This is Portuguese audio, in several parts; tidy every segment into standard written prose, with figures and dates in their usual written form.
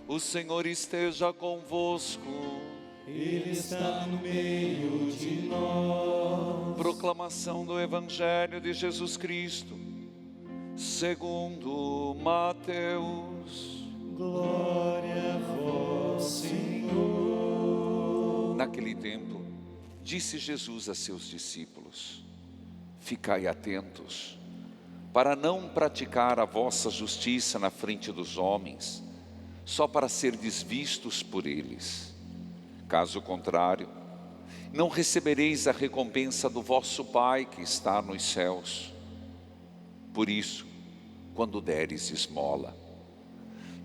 O Senhor esteja convosco. Ele está no meio de nós. Proclamação do Evangelho de Jesus Cristo, segundo Mateus. Glória a vós, Senhor. Naquele tempo, disse Jesus a seus discípulos: ficai atentos, para não praticar a vossa justiça na frente dos homens, só para serdes vistos por eles. Caso contrário, não recebereis a recompensa do vosso Pai que está nos céus. Por isso, quando deres esmola,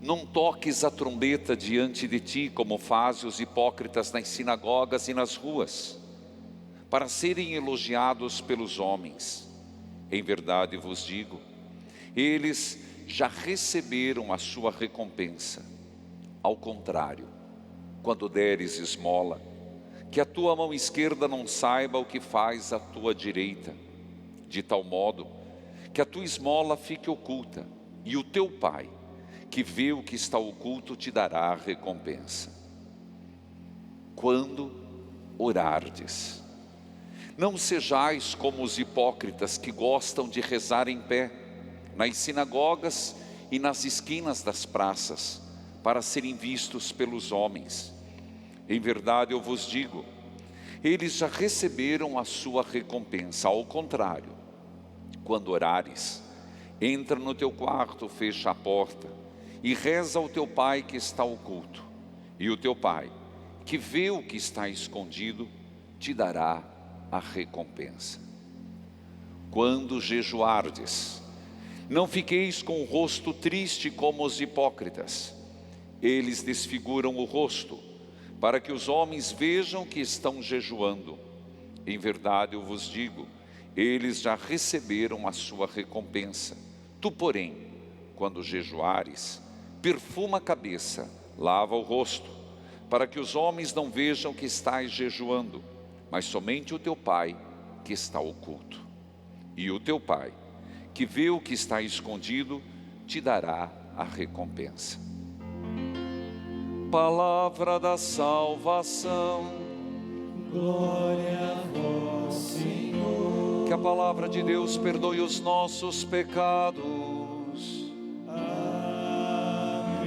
não toques a trombeta diante de ti, como fazem os hipócritas nas sinagogas e nas ruas, para serem elogiados pelos homens. Em verdade vos digo, eles já receberam a sua recompensa. Ao contrário, quando deres esmola, que a tua mão esquerda não saiba o que faz a tua direita, de tal modo que a tua esmola fique oculta, e o teu Pai, que vê o que está oculto, te dará a recompensa. Quando orardes, não sejais como os hipócritas que gostam de rezar em pé, nas sinagogas e nas esquinas das praças, para serem vistos pelos homens. Em verdade eu vos digo, eles já receberam a sua recompensa. Ao contrário, quando orares, entra no teu quarto, fecha a porta e reza ao teu Pai que está oculto. E o teu Pai, que vê o que está escondido, te dará a recompensa. Quando jejuardes, não fiqueis com o rosto triste como os hipócritas. Eles desfiguram o rosto, para que os homens vejam que estão jejuando. Em verdade eu vos digo, eles já receberam a sua recompensa. Tu, porém, quando jejuares, perfuma a cabeça, lava o rosto, para que os homens não vejam que estás jejuando, mas somente o teu Pai que está oculto. E o teu Pai, que vê o que está escondido, te dará a recompensa. Palavra da salvação. Glória a vós, Senhor. Que a palavra de Deus perdoe os nossos pecados. Amém.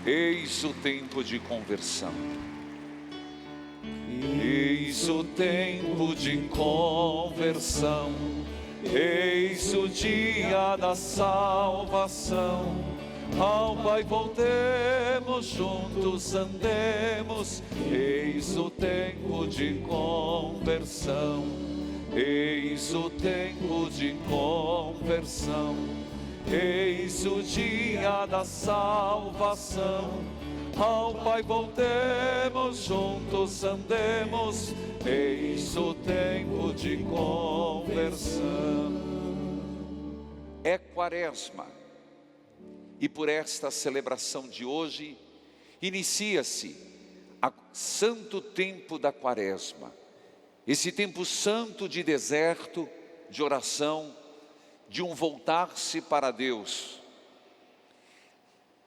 Eis o tempo de conversão. Eis o tempo de conversão. Eis o dia da salvação. Ao Pai voltemos, juntos andemos. Eis o tempo de conversão. Eis o tempo de conversão. Eis o dia da salvação. Ao Pai voltemos, juntos andemos. Eis o tempo de conversão. É Quaresma. E por esta celebração de hoje, inicia-se o santo tempo da Quaresma. Esse tempo santo de deserto, de oração, de um voltar-se para Deus.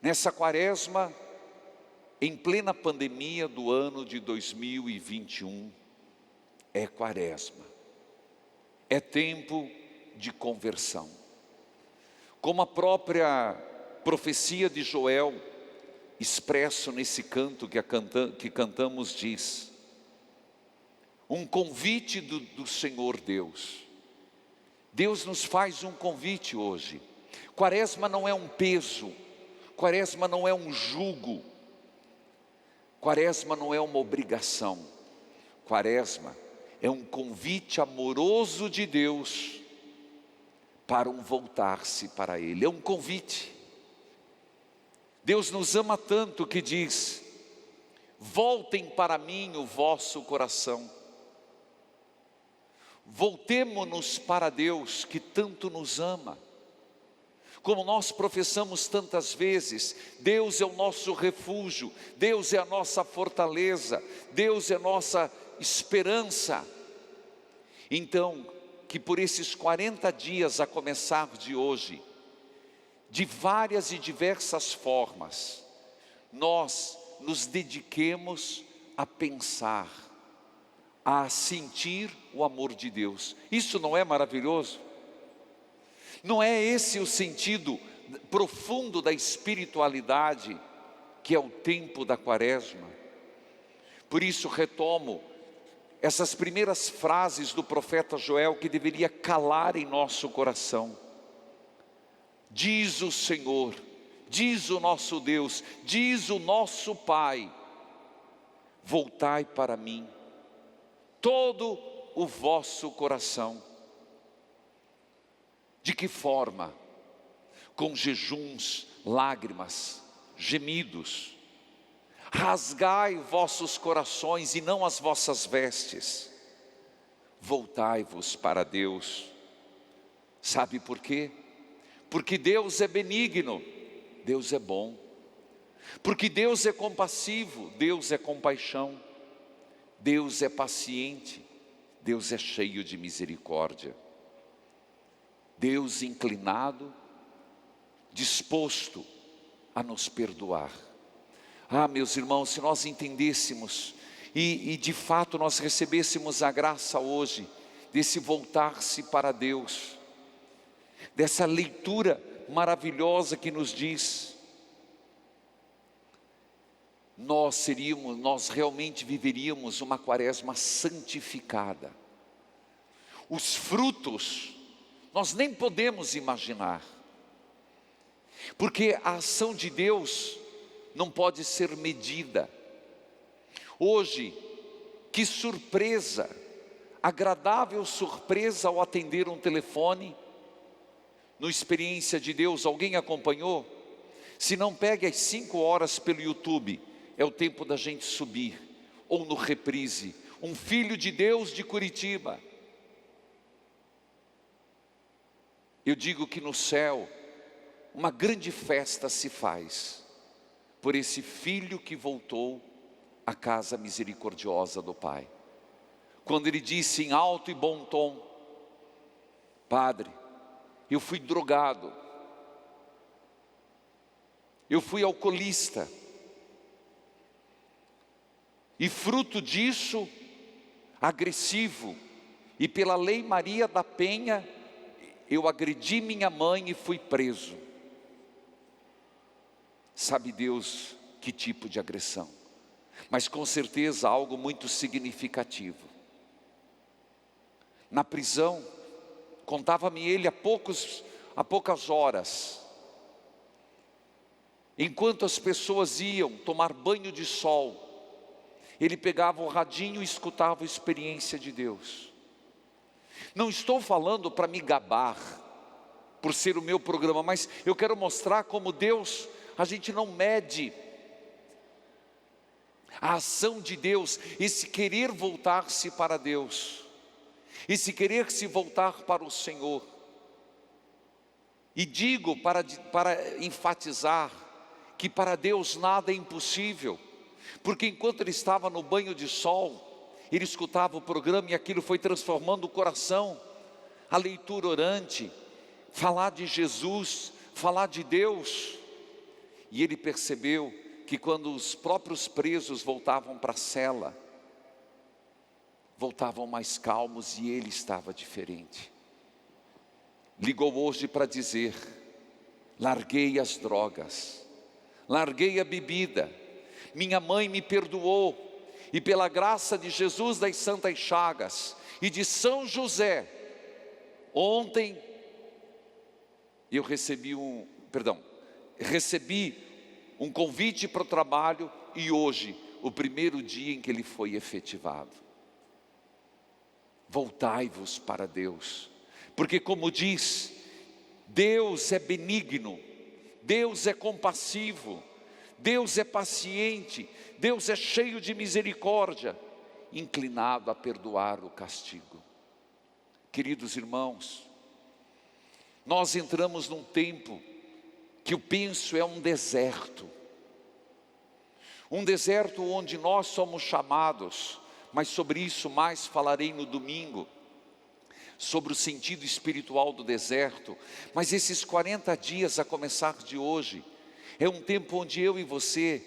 Nessa Quaresma, em plena pandemia do ano de 2021, é Quaresma. É tempo de conversão. Como a própria profecia de Joel, expresso nesse canto que cantamos, diz: um convite do Senhor Deus. Deus nos faz um convite hoje. Quaresma não é um peso, Quaresma não é um jugo, Quaresma não é uma obrigação. Quaresma é um convite amoroso de Deus para um voltar-se para Ele. É um convite. Deus nos ama tanto que diz: voltem para mim o vosso coração. Voltemo-nos para Deus que tanto nos ama. Como nós professamos tantas vezes, Deus é o nosso refúgio, Deus é a nossa fortaleza, Deus é a nossa esperança. Então, que por esses 40 dias a começar de hoje, de várias e diversas formas, nós nos dediquemos a pensar, a sentir o amor de Deus. Isso não é maravilhoso? Não é esse o sentido profundo da espiritualidade, que é o tempo da quaresma? Por isso retomo essas primeiras frases do profeta Joel, que deveria calar em nosso coração. Diz o Senhor, diz o nosso Deus, diz o nosso Pai: voltai para mim, todo o vosso coração. De que forma? Com jejuns, lágrimas, gemidos. Rasgai vossos corações e não as vossas vestes. Voltai-vos para Deus. Sabe por quê? Porque Deus é benigno, Deus é bom. Porque Deus é compassivo, Deus é compaixão. Deus é paciente, Deus é cheio de misericórdia. Deus inclinado, disposto a nos perdoar. Ah, meus irmãos, se nós entendêssemos e de fato nós recebêssemos a graça hoje desse voltar-se para Deus, dessa leitura maravilhosa que nos diz, nós realmente viveríamos uma quaresma santificada. Os frutos nós nem podemos imaginar, porque a ação de Deus não pode ser medida. Hoje, que surpresa, agradável surpresa ao atender um telefone. No Experiência de Deus, alguém acompanhou? Se não, pegue às 5 horas pelo YouTube, é o tempo da gente subir, ou no Reprise, um filho de Deus de Curitiba. Eu digo que no céu, uma grande festa se faz, por esse filho que voltou à casa misericordiosa do Pai. Quando ele disse em alto e bom tom: Padre, eu fui drogado, eu fui alcoolista, e fruto disso, agressivo, e pela lei Maria da Penha, eu agredi minha mãe e fui preso. Sabe Deus que tipo de agressão, mas com certeza algo muito significativo. Na prisão, contava-me ele há poucas horas, enquanto as pessoas iam tomar banho de sol, ele pegava o radinho e escutava a experiência de Deus. Não estou falando para me gabar, por ser o meu programa, mas eu quero mostrar como Deus, a gente não mede a ação de Deus, esse querer voltar-se para Deus, esse querer se voltar para o Senhor. E digo para enfatizar que para Deus nada é impossível, porque enquanto ele estava no banho de sol, ele escutava o programa e aquilo foi transformando o coração, a leitura orante, falar de Jesus, falar de Deus. E ele percebeu que quando os próprios presos voltavam para a cela, voltavam mais calmos e ele estava diferente. Ligou hoje para dizer: larguei as drogas, larguei a bebida, minha mãe me perdoou, e pela graça de Jesus das Santas Chagas e de São José, ontem eu recebi um convite para o trabalho, e hoje, o primeiro dia em que ele foi efetivado. Voltai-vos para Deus, porque como diz, Deus é benigno, Deus é compassivo, Deus é paciente, Deus é cheio de misericórdia, inclinado a perdoar o castigo. Queridos irmãos, nós entramos num tempo que eu penso é um deserto onde nós somos chamados, mas sobre isso mais falarei no domingo, sobre o sentido espiritual do deserto, mas esses 40 dias a começar de hoje, é um tempo onde eu e você,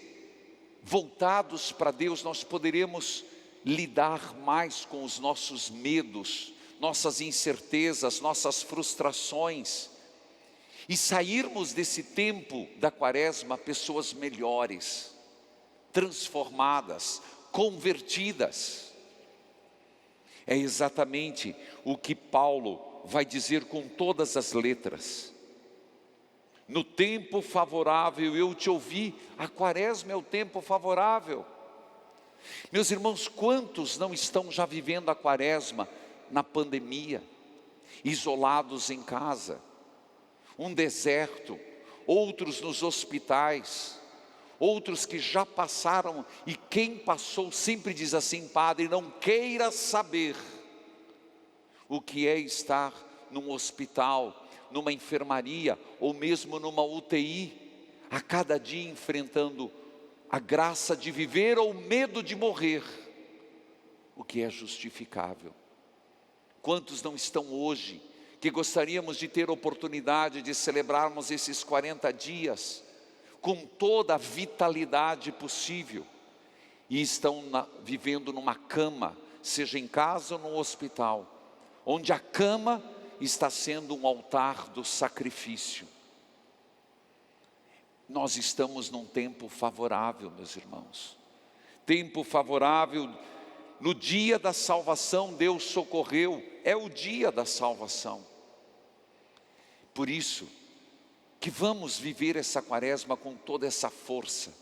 voltados para Deus, nós poderemos lidar mais com os nossos medos, nossas incertezas, nossas frustrações, e sairmos desse tempo da quaresma pessoas melhores, transformadas, convertidas. É exatamente o que Paulo vai dizer com todas as letras. No tempo favorável eu te ouvi. A quaresma é o tempo favorável. Meus irmãos, quantos não estão já vivendo a quaresma na pandemia, isolados em casa, um deserto, outros nos hospitais, outros que já passaram, e quem passou sempre diz assim: padre, não queira saber o que é estar num hospital, numa enfermaria, ou mesmo numa UTI, a cada dia enfrentando a graça de viver ou o medo de morrer, o que é justificável. Quantos não estão hoje, que gostaríamos de ter oportunidade de celebrarmos esses 40 dias, com toda a vitalidade possível, e estão vivendo numa cama, seja em casa ou no hospital, onde a cama está sendo um altar do sacrifício. Nós estamos num tempo favorável, meus irmãos, tempo favorável. No dia da salvação Deus socorreu, é o dia da salvação. Por isso, que vamos viver essa quaresma com toda essa força,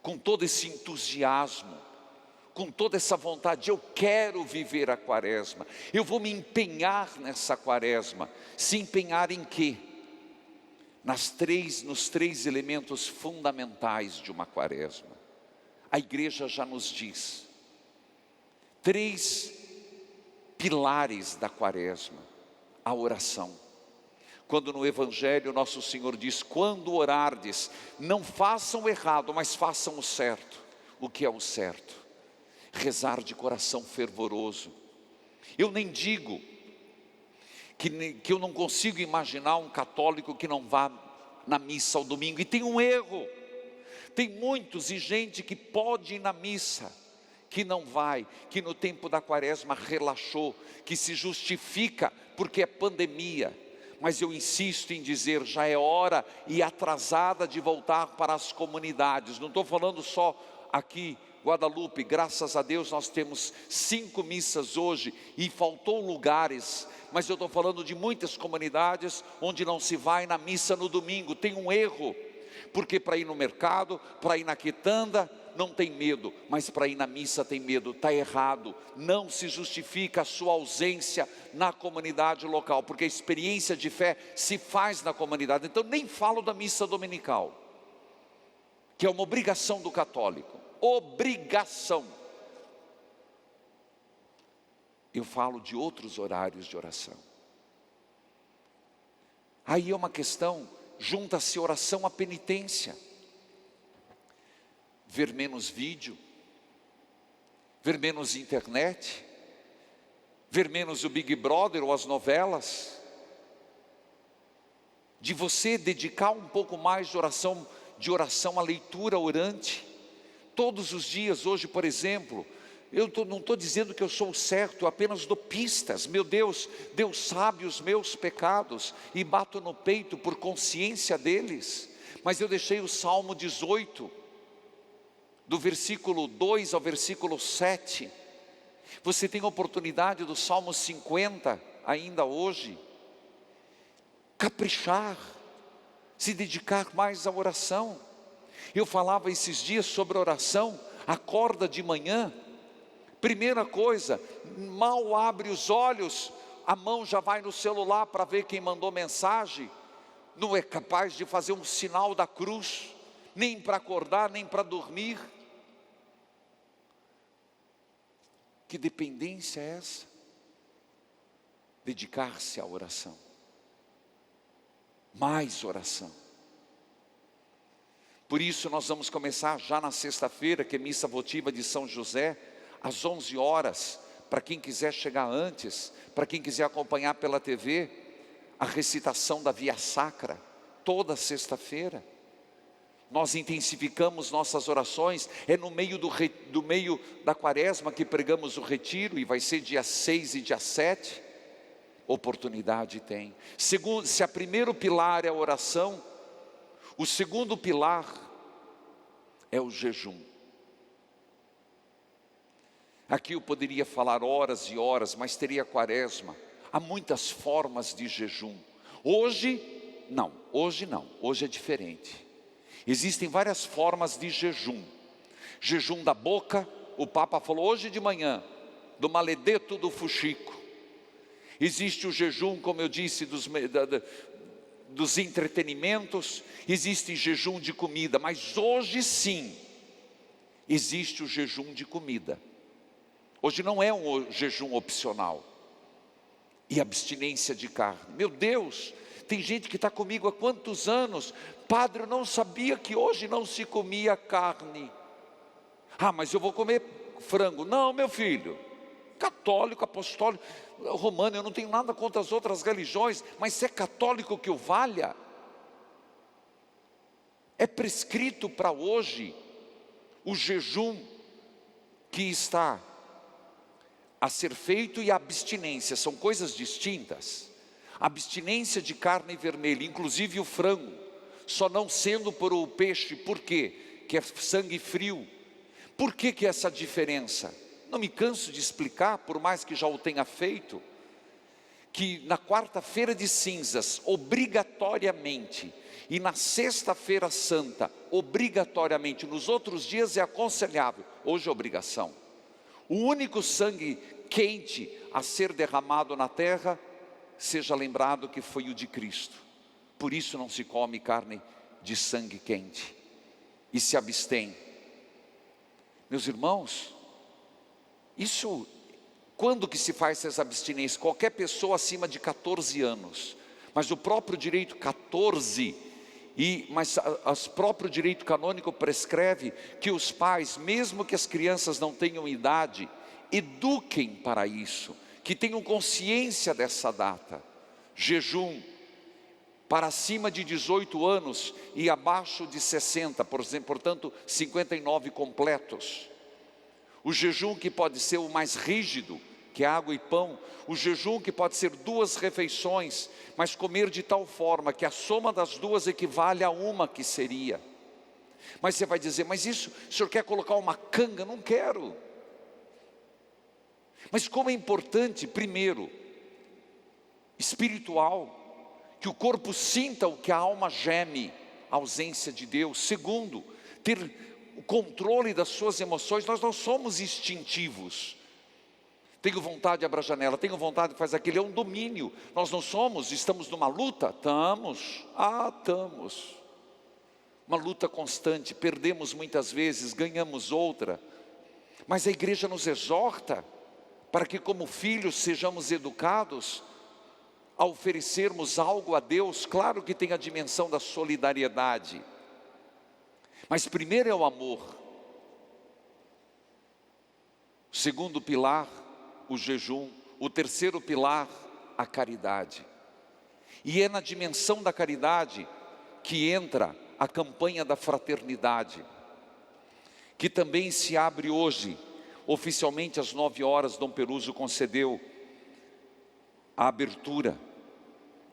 com todo esse entusiasmo, com toda essa vontade. Eu quero viver a quaresma, eu vou me empenhar nessa quaresma. Se empenhar em quê? Nos três elementos fundamentais de uma quaresma. A igreja já nos diz, 3 pilares da quaresma. A oração. Quando no Evangelho nosso Senhor diz: quando orardes, não façam o errado, mas façam o certo. O que é o certo? Rezar de coração fervoroso. Eu nem digo que eu não consigo imaginar um católico que não vá na missa ao domingo, e tem um erro. Tem muitos e gente que pode ir na missa, que não vai, que no tempo da quaresma relaxou, que se justifica porque é pandemia. Mas eu insisto em dizer, já é hora e atrasada de voltar para as comunidades. Não estou falando só aqui, Guadalupe, graças a Deus nós temos 5 missas hoje e faltou lugares. Mas eu estou falando de muitas comunidades onde não se vai na missa no domingo. Tem um erro, porque para ir no mercado, para ir na quitanda, não tem medo, mas para ir na missa tem medo. Está errado, não se justifica a sua ausência na comunidade local, porque a experiência de fé se faz na comunidade. Então nem falo da missa dominical, que é uma obrigação do católico, obrigação. Eu falo de outros horários de oração. Aí é uma questão, junta-se oração à penitência. Ver menos vídeo, ver menos internet, ver menos o Big Brother ou as novelas, de você dedicar um pouco mais de oração à leitura orante, todos os dias. Hoje, por exemplo, eu não estou dizendo que eu sou o certo, eu apenas dou pistas. Meu Deus, Deus sabe os meus pecados, e bato no peito por consciência deles. Mas eu deixei o Salmo 18, do versículo 2 ao versículo 7, você tem a oportunidade do Salmo 50, ainda hoje, caprichar, se dedicar mais à oração. Eu falava esses dias sobre oração. Acorda de manhã, primeira coisa, mal abre os olhos, a mão já vai no celular para ver quem mandou mensagem, não é capaz de fazer um sinal da cruz, nem para acordar, nem para dormir. Que dependência é essa? Dedicar-se à oração, mais oração. Por isso nós vamos começar já na sexta-feira, que é missa votiva de São José, às 11 horas, para quem quiser chegar antes, para quem quiser acompanhar pela TV, a recitação da Via Sacra, toda sexta-feira. Nós intensificamos nossas orações, é no meio do meio da quaresma que pregamos o retiro, e vai ser dia 6 e dia 7, oportunidade tem. Segundo, se a primeiro pilar é a oração, o segundo pilar é o jejum. Aqui eu poderia falar horas e horas, mas teria quaresma. Há muitas formas de jejum. Hoje não, hoje é diferente. Existem várias formas de jejum. Jejum da boca, o Papa falou hoje de manhã, do maledeto do fuxico. Existe o jejum, como eu disse, dos entretenimentos, existe jejum de comida, mas hoje sim, existe o jejum de comida. Hoje não é um jejum opcional. E abstinência de carne. Meu Deus, tem gente que está comigo há quantos anos? Padre, eu não sabia que hoje não se comia carne. Ah, mas eu vou comer frango. Não, meu filho, católico, apostólico, romano, eu não tenho nada contra as outras religiões, mas se é católico que o valha, é prescrito para hoje o jejum que está a ser feito e a abstinência, são coisas distintas. A abstinência de carne vermelha, inclusive o frango, só não sendo por o peixe, por quê? Que é sangue frio. Por que essa diferença? Não me canso de explicar, por mais que já o tenha feito, que na quarta-feira de cinzas, obrigatoriamente, e na sexta-feira santa, obrigatoriamente, nos outros dias é aconselhável, hoje é obrigação. O único sangue quente a ser derramado na terra, seja lembrado que foi o de Cristo. Por isso não se come carne de sangue quente e se abstém. Meus irmãos, isso, quando que se faz essa abstinência? Qualquer pessoa acima de 14 anos, mas o próprio direito 14, mas o próprio direito canônico prescreve que os pais, mesmo que as crianças não tenham idade, eduquem para isso, que tenham consciência dessa data. Jejum para acima de 18 anos e abaixo de 60, portanto 59 completos. O jejum que pode ser o mais rígido, que é água e pão. O jejum que pode ser 2 refeições, mas comer de tal forma que a soma das 2 equivale a uma que seria. Mas você vai dizer, mas isso, o senhor quer colocar uma canga? Não quero. Mas como é importante, primeiro, espiritual, que o corpo sinta o que a alma geme, a ausência de Deus. Segundo, ter o controle das suas emoções. Nós não somos instintivos. Tenho vontade de abrir a janela, tenho vontade de fazer aquilo, é um domínio. Nós não somos, estamos numa luta? Estamos, estamos. Uma luta constante, perdemos muitas vezes, ganhamos outra. Mas a igreja nos exorta para que como filhos sejamos educados a oferecermos algo a Deus. Claro que tem a dimensão da solidariedade, mas primeiro é o amor. O segundo pilar, o jejum. O terceiro pilar, a caridade. E é na dimensão da caridade que entra a campanha da fraternidade, que também se abre hoje. Oficialmente às 9 horas, Dom Peruso concedeu a abertura,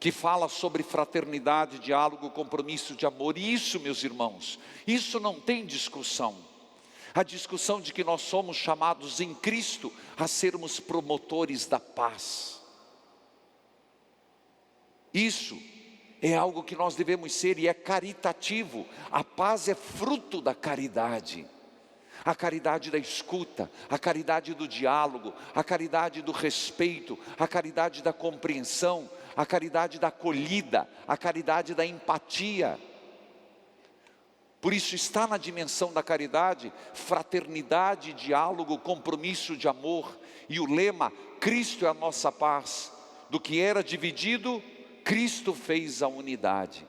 que fala sobre fraternidade, diálogo, compromisso de amor. E isso, meus irmãos, isso não tem discussão. A discussão de que nós somos chamados em Cristo a sermos promotores da paz. Isso é algo que nós devemos ser, e é caritativo. A paz é fruto da caridade. A caridade da escuta, a caridade do diálogo, a caridade do respeito, a caridade da compreensão, a caridade da acolhida, a caridade da empatia. Por isso está na dimensão da caridade, fraternidade, diálogo, compromisso de amor. E o lema, Cristo é a nossa paz. Do que era dividido, Cristo fez a unidade.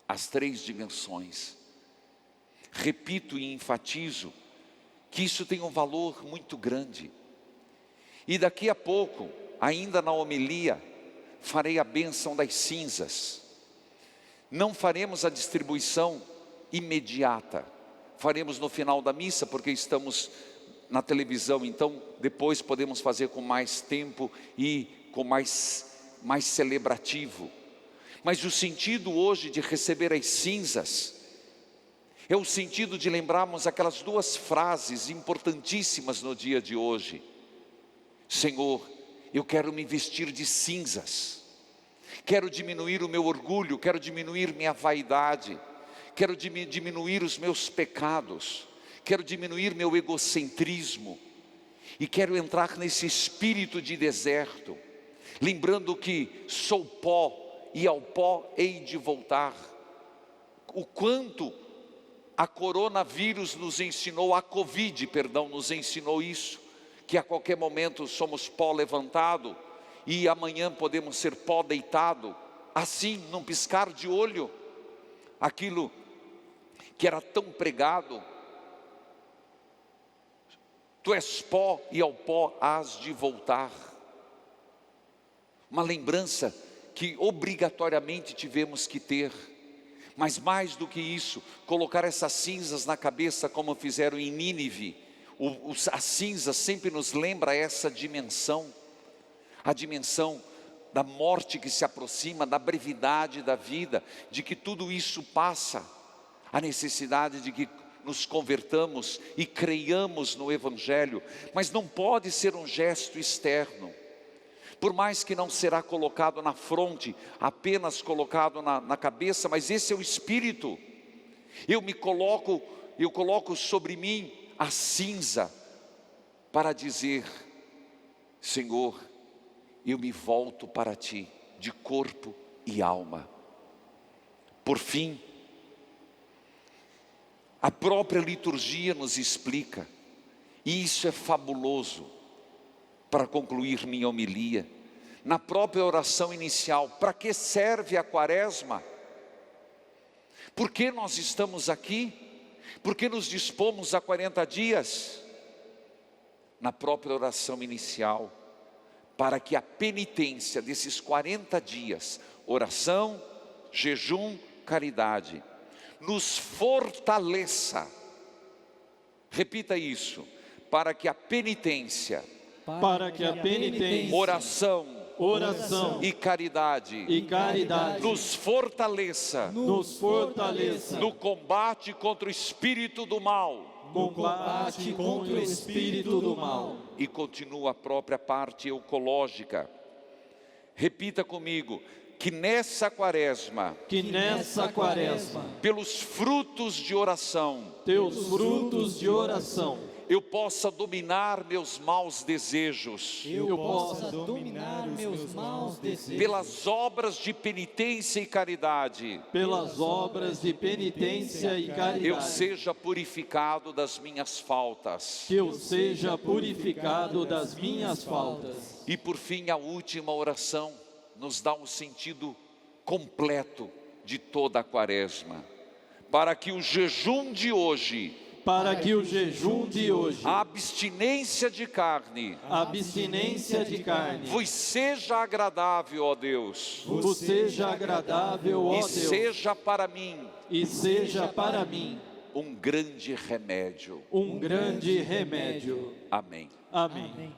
As 3 dimensões. Repito e enfatizo que isso tem um valor muito grande. E daqui a pouco, ainda na homilia, farei a bênção das cinzas. Não faremos a distribuição imediata, faremos no final da missa, porque estamos na televisão, então depois podemos fazer com mais tempo e com mais celebrativo. Mas o sentido hoje de receber as cinzas é o sentido de lembrarmos aquelas duas frases importantíssimas no dia de hoje. Senhor, eu quero me vestir de cinzas, quero diminuir o meu orgulho, quero diminuir minha vaidade, quero diminuir os meus pecados, quero diminuir meu egocentrismo, e quero entrar nesse espírito de deserto, lembrando que sou pó, e ao pó hei de voltar. O quanto a coronavírus nos ensinou, a Covid, perdão, nos ensinou isso, que a qualquer momento somos pó levantado, e amanhã podemos ser pó deitado, assim, num piscar de olho. Aquilo que era tão pregado, tu és pó e ao pó hás de voltar. Uma lembrança que obrigatoriamente tivemos que ter. Mas mais do que isso, colocar essas cinzas na cabeça como fizeram em Nínive. A cinza sempre nos lembra essa dimensão. A dimensão da morte que se aproxima, da brevidade da vida, de que tudo isso passa. A necessidade de que nos convertamos e creiamos no Evangelho, mas não pode ser um gesto externo. Por mais que não será colocado na fronte, apenas colocado na cabeça, mas esse é o Espírito. Eu coloco sobre mim a cinza, para dizer, Senhor, eu me volto para Ti, de corpo e alma. Por fim, a própria liturgia nos explica, e isso é fabuloso, para concluir minha homilia, na própria oração inicial. Para que serve a quaresma? Por que nós estamos aqui? Por que nos dispomos a 40 dias? Na própria oração inicial, para que a penitência desses 40 dias, oração, jejum, caridade, nos fortaleça. Repita isso: para que a penitência, oração e caridade nos fortaleça no combate contra o espírito do mal. E continua a própria parte ecológica. Repita comigo: que nessa quaresma, pelos frutos de oração, eu possa dominar meus maus desejos, pelas obras de penitência e caridade, eu seja purificado das minhas faltas. E por fim, a última oração nos dá um sentido completo de toda a quaresma, para que o jejum de hoje, a abstinência de carne, vos seja agradável, ó Deus, e seja para mim um grande remédio. Amém. Amém.